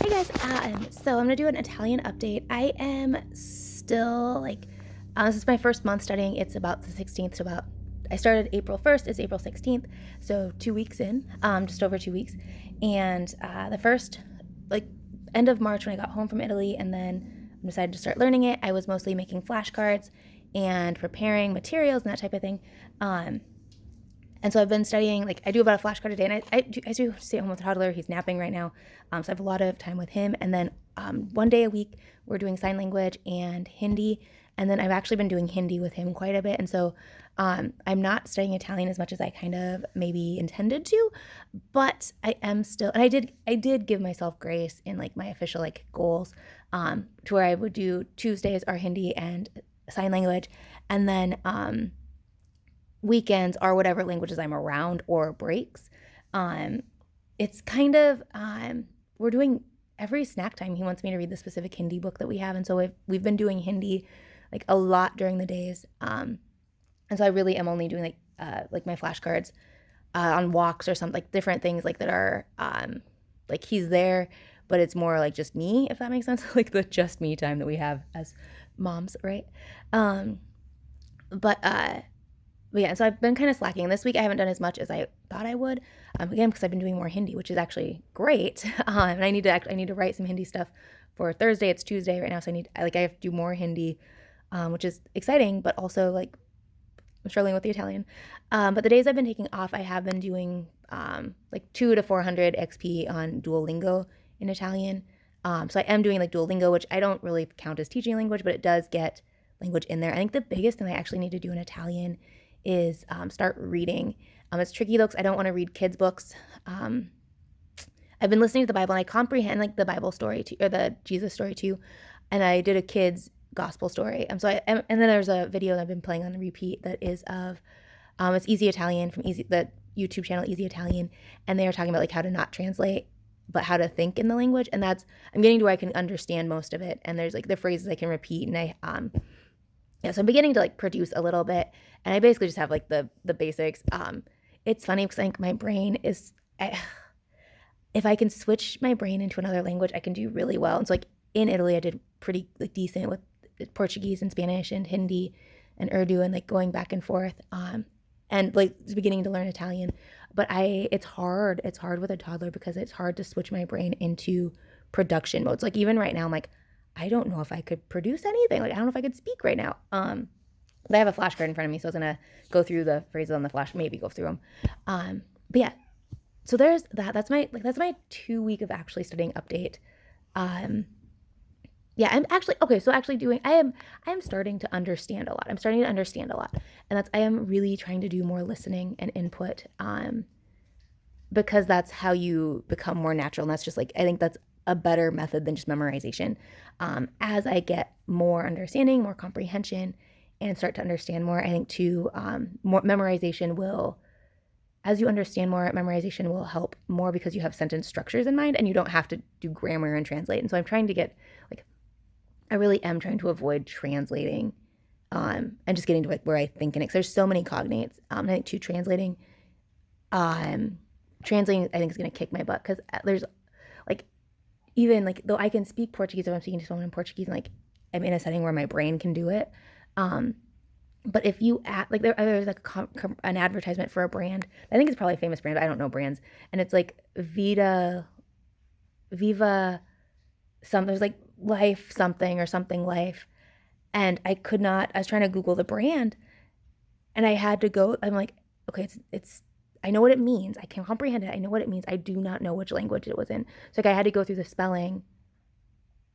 Hey guys, so I'm gonna do an Italian update. I am still this is my first month studying. It's about the 16th, so I started April 1st. It's April 16th, so 2 weeks in, just over 2 weeks. And the first, like, end of March when I got home from Italy, and then I decided to start learning it. I was mostly making flashcards and preparing materials and that type of thing. And so I've been studying, like, I do about a flashcard a day, and I do stay at home with a toddler. He's napping right now. So I have a lot of time with him. And then one day a week, we're doing sign language and Hindi. And then I've actually been doing Hindi with him quite a bit. And so I'm not studying Italian as much as I kind of maybe intended to, but I am still, and I did give myself grace in like my official like goals, to where I would do Tuesdays are Hindi and sign language. And then, weekends are whatever languages I'm around or breaks. Um, it's kind of we're doing every snack time. He wants me to read the specific Hindi book that we have, and so we've been doing Hindi like a lot during the days. And so I really am only doing like my flashcards on walks or something, like different things like that are like he's there, but it's more like just me, if that makes sense. Like the just me time that we have as moms, right? Um, but yeah, so I've been kind of slacking. This week I haven't done as much as I thought I would. Again, because I've been doing more Hindi, which is actually great. And I need to write some Hindi stuff for Thursday. It's Tuesday right now, so I have to do more Hindi, which is exciting, but also like I'm struggling with the Italian. But the days I've been taking off, I have been doing like 2 to 400 XP on Duolingo in Italian. So I am doing like Duolingo, which I don't really count as teaching language, but it does get language in there. I think the biggest thing I actually need to do in Italian is start reading. It's tricky though because I don't want to read kids' books. I've been listening to the Bible and I comprehend like the Bible story too, or the Jesus story too, and I did a kids' gospel story. And then there's a video that I've been playing on repeat that is of it's Easy Italian from the YouTube channel Easy Italian, and they are talking about like how to not translate but how to think in the language, and I'm getting to where I can understand most of it, and there's like the phrases I can repeat, and yeah, so I'm beginning to like produce a little bit, and I basically just have like the basics. It's funny because I think my brain is, if I can switch my brain into another language, I can do really well. And so like in Italy, I did pretty like decent with Portuguese and Spanish and Hindi and Urdu and like going back and forth. And like beginning to learn Italian, but it's hard. It's hard with a toddler because it's hard to switch my brain into production modes. Like even right now, I'm like, I don't know if I could produce anything. Like I don't know if I could speak right now. But I have a flashcard in front of me, so I was gonna go through the phrases on the flash, maybe go through them. But yeah, so there's that. That's my 2 week of actually studying update. Um, yeah, I'm actually okay. So actually doing, I am starting to understand a lot. I'm starting to understand a lot, and I am really trying to do more listening and input. Because that's how you become more natural, and that's just like I think that's a better method than just memorization. As I get more understanding, more comprehension, and start to understand more, I think too, more memorization will, as you understand more, memorization will help more because you have sentence structures in mind and you don't have to do grammar and translate. And so I'm trying to get like, I really am trying to avoid translating, and just getting to like where I think in it. 'Cause there's so many cognates. I think too, um, translating I think is going to kick my butt because there's like, even like though I can speak Portuguese if I'm speaking to someone in Portuguese and like I'm in a setting where my brain can do it. Um, but if you add like there's like an advertisement for a brand, I think it's probably a famous brand, but I don't know brands, and it's like Viva something. There's like life something or something life, and I could not. I was trying to Google the brand, and I had to go. I'm like, okay, it's. I know what it means. I can comprehend it. I know what it means. I do not know which language it was in. So like I had to go through the spelling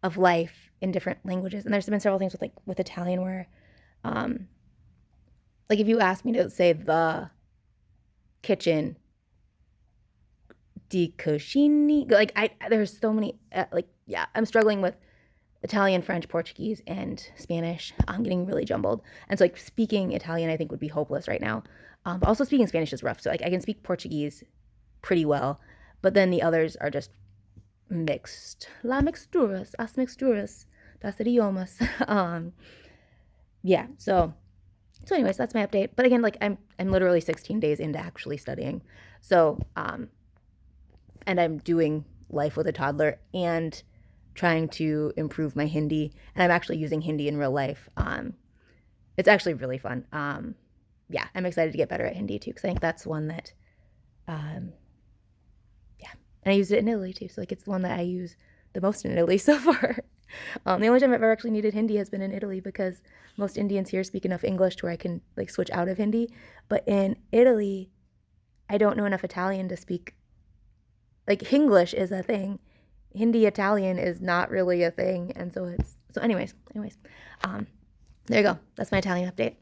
of life in different languages. And there's been several things with Italian where, um, like if you ask me to say the kitchen di cucini, like there's so many, like, yeah, I'm struggling with Italian, French, Portuguese, and Spanish. I'm getting really jumbled. And so like speaking Italian, I think would be hopeless right now. But also speaking Spanish is rough. So like I can speak Portuguese pretty well, but then the others are just mixed. As mixturas, das idiomas. Yeah. So anyways, that's my update. But again, like I'm literally 16 days into actually studying. So and I'm doing life with a toddler and trying to improve my Hindi. And I'm actually using Hindi in real life. It's actually really fun. Yeah, I'm excited to get better at Hindi too, because I think that's one that, yeah. And I used it in Italy too, so like it's the one that I use the most in Italy so far. The only time I've ever actually needed Hindi has been in Italy, because most Indians here speak enough English to where I can like switch out of Hindi. But in Italy, I don't know enough Italian to speak. Like Hinglish is a thing, Hindi Italian is not really a thing, and so anyways. There you go. That's my Italian update.